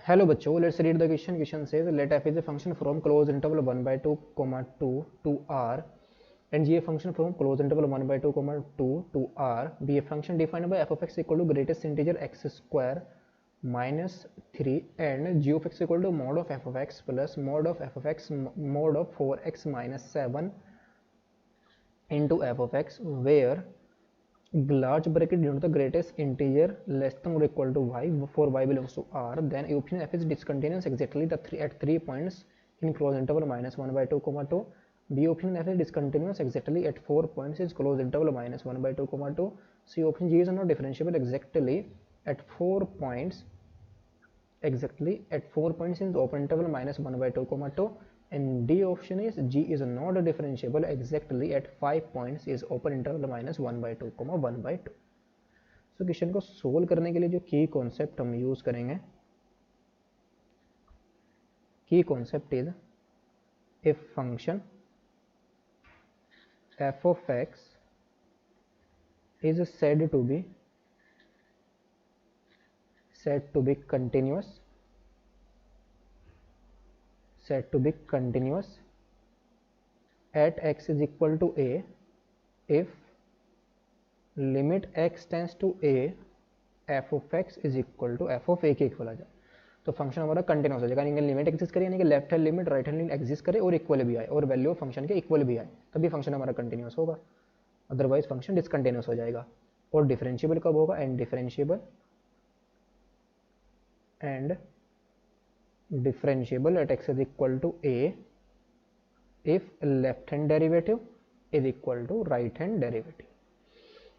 Hello बच्चों, let's read the question. Question says let f is a function from closed interval 1 by 2 comma 2 to r and g a function from closed interval 1 by 2 comma 2 to r be a function defined by f of x equal to greatest integer x square minus 3 and g of x equal to mod of f of x plus mod of f of x mod of 4x minus 7 into f of x where large bracket denote the greatest integer less than or equal to y for y belongs to r, then option f is discontinuous exactly at 3 points in closed interval minus 1 by 2 comma 2. B option f is discontinuous exactly at 4 points in closed interval minus 1 by 2 comma 2. C option g is not differentiable exactly at 4 points in the open interval minus 1 by 2 comma 2, and D option is G is not differentiable exactly at 5 points is open interval minus 1 by 2 comma 1 by 2. So question को solve करने के लिए जो की concept हम use करेंगे, की concept is if function f of x is said to be continuous at x is equal to a if limit x tends to a f of x is equal to f of a के equal आ जाए तो function हमारा continuous हो जाएगा। यानी कि limit exist करे, यानी कि left hand limit right hand limit exist करे और इक्वल भी आए और वैल्यू ऑफ फंक्शन के इक्वल भी आए, तभी फंक्शन हमारा कंटिन्यूस होगा, अदरवाइज फंक्शन डिसकंटिन्यूस हो जाएगा। और डिफरेंशिएबल कब होगा? And differentiable at x is equal to a if left hand derivative is equal to right hand derivative,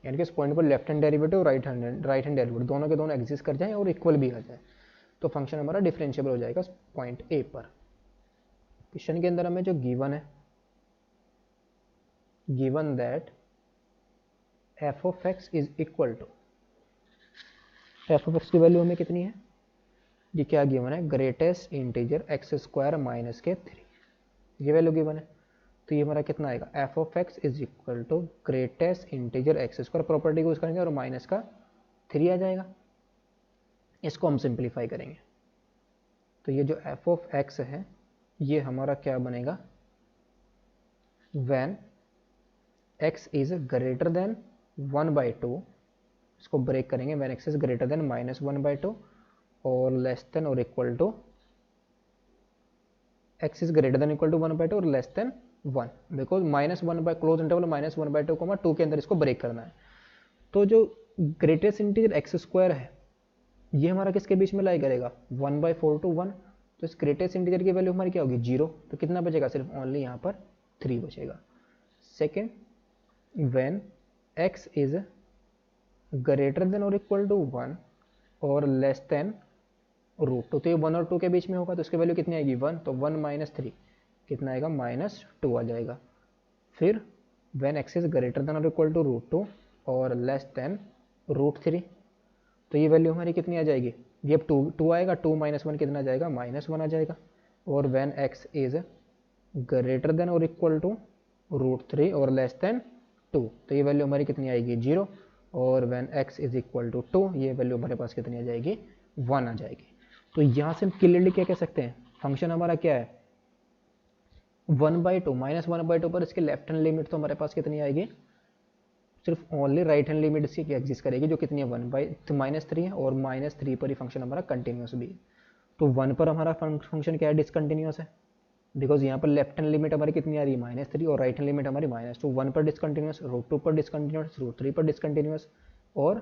यानी कि इस पॉइंट पर left hand derivative right hand derivative दोनों के दोनों एग्जिस्ट कर जाए और इक्वल भी आ जाए तो फंक्शन हमारा डिफरेंशिएबल हो जाएगा पॉइंट ए पर। क्वेश्चन के अंदर हमें जो गिवन है, given that f of x is equal to, f of x की वैल्यू हमें कितनी है, ये क्या गिवन है? Greatest integer x square minus के 3, ये वैल्यू गिवन है। तो ये हमारा कितना आएगा? f of x is equal to greatest integer x square, property use करेंगे और माइनस का 3 आ जाएगा। इसको हम सिंप्लीफाई करेंगे तो ये जो f of x है ये हमारा क्या बनेगा? When x is greater than 1 by 2, इसको ब्रेक करेंगे, when x is greater than minus 1 by 2 और लेस देन और equal to, x is greater than equal to 1 by 2 और less than 1, because minus 1 by close interval minus 1 by 2 comma 2 के अंदर इसको break करना है। तो जो ग्रेटेस्ट इंटीजर एक्स स्क्वायर है ये हमारा किसके बीच में लाई करेगा? 1 by 4 to 1, तो इस ग्रेटेस्ट इंटीजर की वैल्यू हमारी क्या होगी? 0, तो कितना बचेगा? सिर्फ ओनली यहाँ पर 3 बचेगा। Second, when x is greater than और इक्वल टू 1 और लेस देन रूट 2, तो ये 1 और 2 के बीच में होगा तो इसकी वैल्यू कितनी आएगी? 1, तो 1 माइनस 3 कितना आएगा? माइनस 2 आ जाएगा। फिर when x is greater than और इक्वल टू रूट 2 और लेस देन रूट 3, तो ये वैल्यू हमारी कितनी आ जाएगी? ये अब 2 आएगा, 2 माइनस 1 कितना आ जाएगा? माइनस 1 आ जाएगा। और when x is greater than और इक्वल टू रूट 3 और लेस देन 2, तो ये वैल्यू हमारी कितनी आएगी? 0, और when x is equal to 2, ये वैल्यू हमारे पास कितनी आ जाएगी? 1 आ जाएगी। तो यहाँ से हम क्लियरली क्या कह सकते हैं? फंक्शन हमारा क्या है? 1 by 2 माइनस 1 by 2 पर इसके लेफ्ट हैंड लिमिट तो हमारे पास कितनी आएगी? सिर्फ ओनली राइट हैंड लिमिट इसकी एग्जिस्ट करेगी, जो कितनी है? 1 बाई माइनस 3 है, और माइनस 3 पर ही फंक्शन हमारा कंटिन्यूस भी है। तो 1 पर हमारा फंक्शन क्या है? डिसकंटिन्यूस है, बिकॉज यहाँ पर लेफ्ट हैंड लिमिट हमारी कितनी आ रही है? माइनस 3 और राइट हैंड लिमिट हमारी माइनस 2। 1 पर डिसकंटिन्यूस, रूट 2 पर डिसकंटिन्यूस, रूट 3 पर डिसकंटिन्यूस, और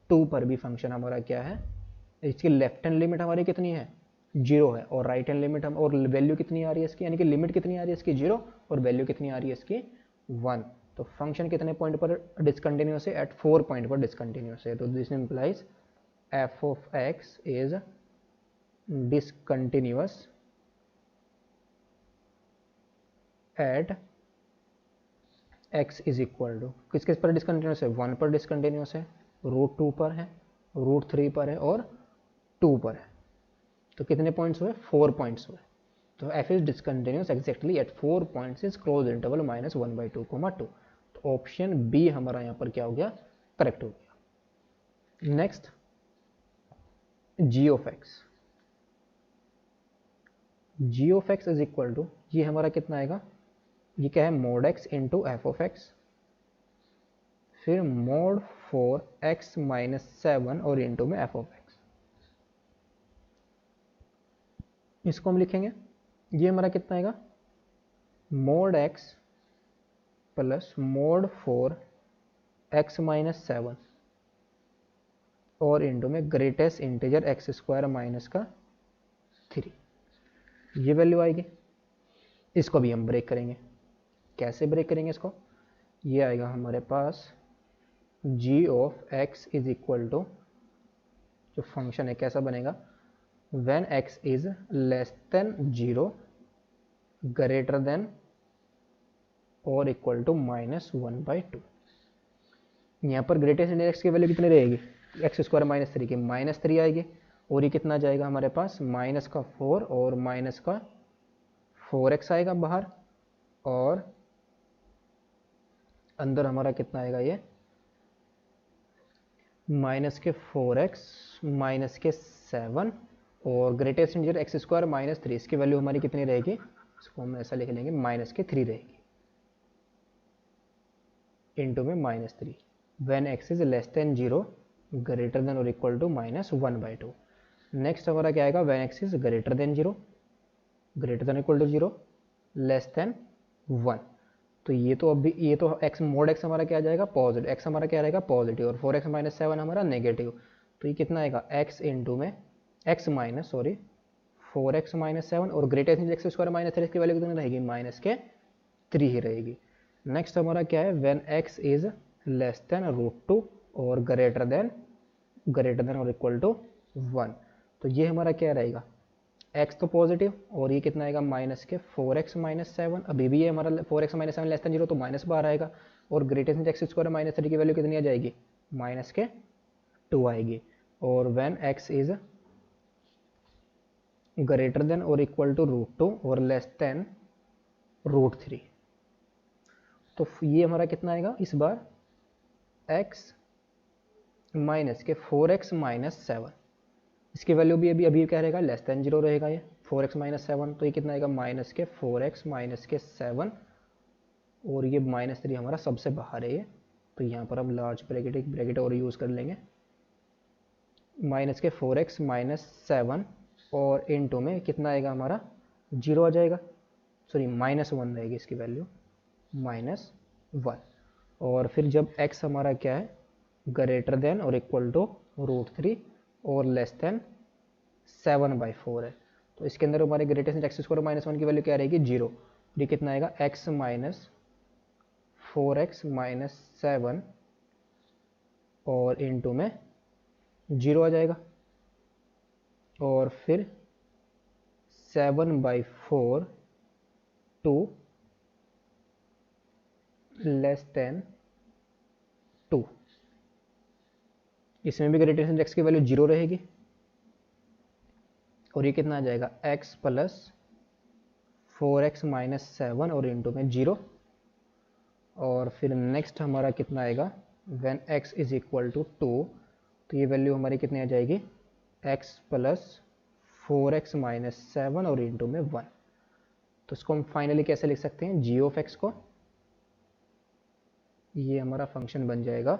2 पर भी फंक्शन हमारा क्या है? इसकी लेफ्ट हैंड लिमिट हमारी कितनी है? 0 है, और राइट हैंड लिमिट हम, और वैल्यू कितनी आ रही है इसकी, यानी कि लिमिट कितनी आ रही है इसकी? 0, और वैल्यू कितनी आ रही है इसकी? 1। तो फंक्शन कितने पॉइंट पर डिसकंटिन्यूस है? एट 4 पॉइंट पर डिसकंटिन्यूस है। तो this implies f of x is discontinuous at x is equal to, किस किस पर डिसकंटिन्यूस है? 1 पर डिसकंटिन्यूस है, रूट 2 पर है, रूट 3 पर है, और 2 पर है। तो कितने पॉइंट्स हुए? 4 पॉइंट्स हुए। तो f is discontinuous exactly at 4 points is close interval minus 1 by 2, 2। तो ऑप्शन बी हमारा यहाँ पर क्या हो गया? करेक्ट हो गया। Next, g of x, g of x is equal to, ये हमारा कितना आएगा, ये क्या है, mod x into f of x, फिर मोड 4x माइनस 7 और इंटू में एफ ऑफ एक्स। इसको हम लिखेंगे, ये हमारा कितना आएगा, mode x plus mode 4x minus 7 और इंटू में greatest integer x square minus का 3, ये वैल्यू आएगी। इसको भी हम ब्रेक करेंगे, कैसे ब्रेक करेंगे इसको, ये आएगा हमारे पास g of x is equal to, जो फंक्शन है कैसा बनेगा, when x is less than 0 greater than और इक्वल टू -1/2। यहाँ पर ग्रेटेस्ट इंटीजर x की वैल्यू कितनी रहेगी, एक्स स्क्वायर माइनस 3 की -3 आएगी, और ये कितना जाएगा हमारे पास, माइनस का 4 और माइनस का 4x आएगा बाहर, और अंदर हमारा कितना आएगा, ये माइनस के 4x माइनस के 7 और greatest integer x square minus 3, इसकी वैल्यू हमारी कितनी रहेगी, इसको हम ऐसा लिख लेंगे माइनस के 3 रहेगी, इंटू में -3 when x is less than 0 greater than और इक्वल टू -1/2। नेक्स्ट हमारा क्या आएगा, when x is greater than 0 greater than equal to 0 less than 1। तो ये तो अभी ये तो x मोड x हमारा क्या आ जाएगा, पॉजिटिव, x हमारा क्या रहेगा पॉजिटिव, और 4x माइनस 7 हमारा नेगेटिव। तो ये कितना आएगा, x इंटू में x माइनस 4x माइनस 7 और greater than x square minus 3 की वैल्यू कितनी रहेगी, -3 ही रहेगी। नेक्स्ट हमारा क्या है, when x is less than √2 और ग्रेटर देन और इक्वल टू 1। तो ये हमारा क्या रहेगा, x तो पॉजिटिव और ये कितना आएगा, -4x माइनस 7, अभी भी ये हमारा 4x माइनस 7 लेस देन 0 तो माइनस बाहर आएगा, और greater than x square minus 3 की वैल्यू कितनी आ जाएगी, -2 आएगी। और when x is greater than और इक्वल टू √2 और लेस देन √3, तो ये हमारा कितना आएगा इस बार, x माइनस के 4x माइनस 7, इसकी वैल्यू भी अभी क्या रहेगा, लेस देन 0 रहेगा, ये 4x माइनस 7, तो ये कितना आएगा, माइनस के 4x माइनस के 7 और ये -3 हमारा सबसे बाहर है ये, तो यहाँ पर हम लार्ज ब्रैकेट एक ब्रैकेट और यूज़ कर लेंगे, माइनस के 4x माइनस 7 और इनटू में कितना आएगा हमारा, 0 आ जाएगा, सॉरी -1 रहेगी इसकी वैल्यू, -1। और फिर जब x हमारा क्या है, ग्रेटर देन और इक्वल टू √3 और लेस देन 7/4 है, तो इसके अंदर हमारे ग्रेटेस्ट एक्स स्क्वायर माइनस 1 की वैल्यू क्या रहेगी, 0। ये कितना आएगा, x माइनस 4x माइनस 7 और इनटू में 0 आ जाएगा, और फिर 7/4 टू लेस देन 2, इसमें भी ग्रेटेस्ट एक्स की वैल्यू 0 रहेगी, और ये कितना आ जाएगा, x प्लस 4x माइनस 7 और इंटू में 0, और फिर नेक्स्ट हमारा कितना आएगा, when x is equal to 2, तो ये वैल्यू हमारी कितनी आ जाएगी, x प्लस 4x माइनस 7 और इंटू में 1। तो इसको हम फाइनली कैसे लिख सकते हैं, g ऑफ x को, ये हमारा फंक्शन बन जाएगा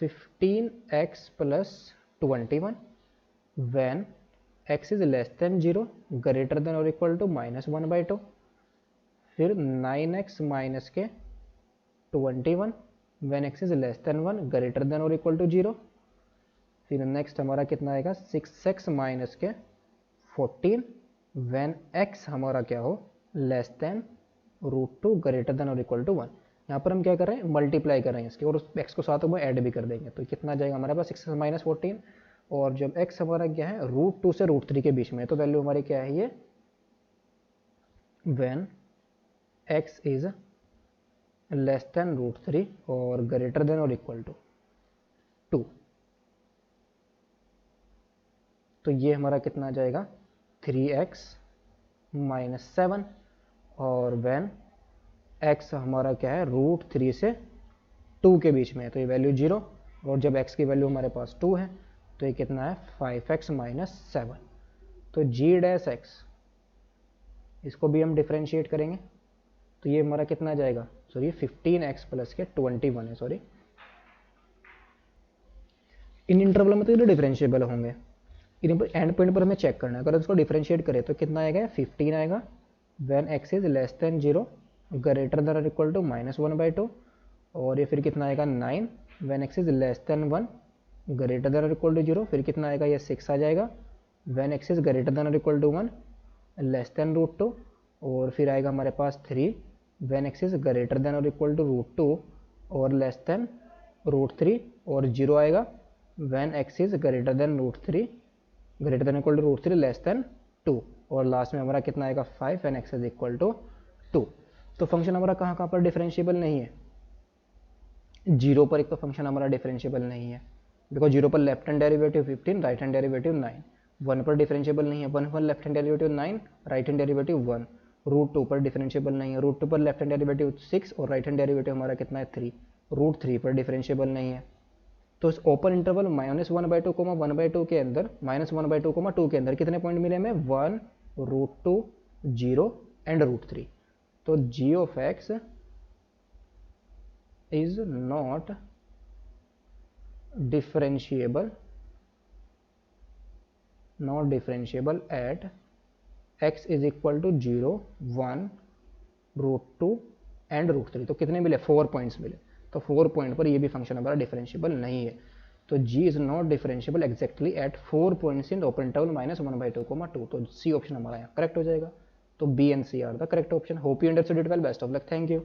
15x plus 21 when x is less than 0 greater than और इक्वल टू -1/2, फिर 9x माइनस के 21 when x is less than 1 greater than और इक्वल टू 0, फिर नेक्स्ट हमारा कितना आएगा, 6x माइनस के 14 व्हेन x हमारा क्या हो, लेस देन √2 ग्रेटर देन और इक्वल टू 1। यहाँ पर हम क्या कर रहे हैं, मल्टीप्लाई कर रहे हैं इसके, और उस x को साथ में ऐड भी कर देंगे, तो कितना जाएगा हमारे पास 6x माइनस 14, और जब x हमारा क्या है, √2 से √3 के बीच में, तो वैल्यू हमारी क्या है, ये when x is less then √3 और ग्रेटर देन और इक्वल टू 2, तो ये हमारा कितना आ जाएगा, 3x माइनस 7, और व्हेन x हमारा क्या है, √3 से 2 के बीच में है, तो ये वैल्यू 0, और जब x की वैल्यू हमारे पास 2 है तो ये कितना है, 5x माइनस 7। तो जी डैश एक्स, इसको भी हम डिफ्रेंशिएट करेंगे तो ये हमारा कितना आ जाएगा, सॉरी 15x प्लस के 21 है, सॉरी इन इंटरवल में तो ये डिफरेंशिएबल होंगे, इन एंड पॉइंट पर हमें चेक करना है। अगर इसको डिफरेंशिएट करें तो कितना आएगा, 15 आएगा when x is less than 0 greater than और इक्वल टू -1/2, और ये फिर कितना आएगा 9 when x is less than 1 greater than और इक्वल टू 0, फिर कितना आएगा ये 6 आ जाएगा when x is greater than और इक्वल टू 1 लेस देन √2, और फिर आएगा हमारे पास 3 when x is greater than और इक्वल टू √2 और लेस देन √3, और 0 आएगा when x is greater than √3 greater than equal to √3 less than 2, और लास्ट में हमारा कितना आएगा 5 when x is equal to 2। तो फंक्शन हमारा कहाँ पर डिफरेंशिएबल नहीं है, 0 पर एक तो फंक्शन हमारा डिफरेंशिएबल नहीं है, बिकॉज 0 पर left hand derivative 15, right hand derivative 9, 1 पर डिफरेंशिएबल नहीं है, 1 पर left hand derivative 9, right hand derivative 1, √2 पर डिफरेंशिएबल नहीं है, √2 पर लेफ्ट हैंड डेरिवेटिव 6 और राइट हैंड डेरिवेटिव हमारा कितना है 3, √3 पर डिफरेंशिएबल नहीं है। तो इस ओपन इंटरवल -1/2, 1/2 के अंदर, -1/2, 2 के अंदर कितने पॉइंट मिले हमें, 1, √2, 0 एंड √3। तो g of x is not differentiable at x is equal to 0, 1, √2 and √3। तो कितने मिले, 4 पॉइंट्स मिले, तो 4 पॉइंट पर ये भी फंक्शन हमारा डिफरेंशिएबल नहीं है। तो g is not differentiable exactly at 4 points in open interval -1/2, 2। तो सी ऑप्शन हमारा यहाँ करेक्ट हो जाएगा। तो B and C are the correct option. Hope you understood it well, best of luck, thank you.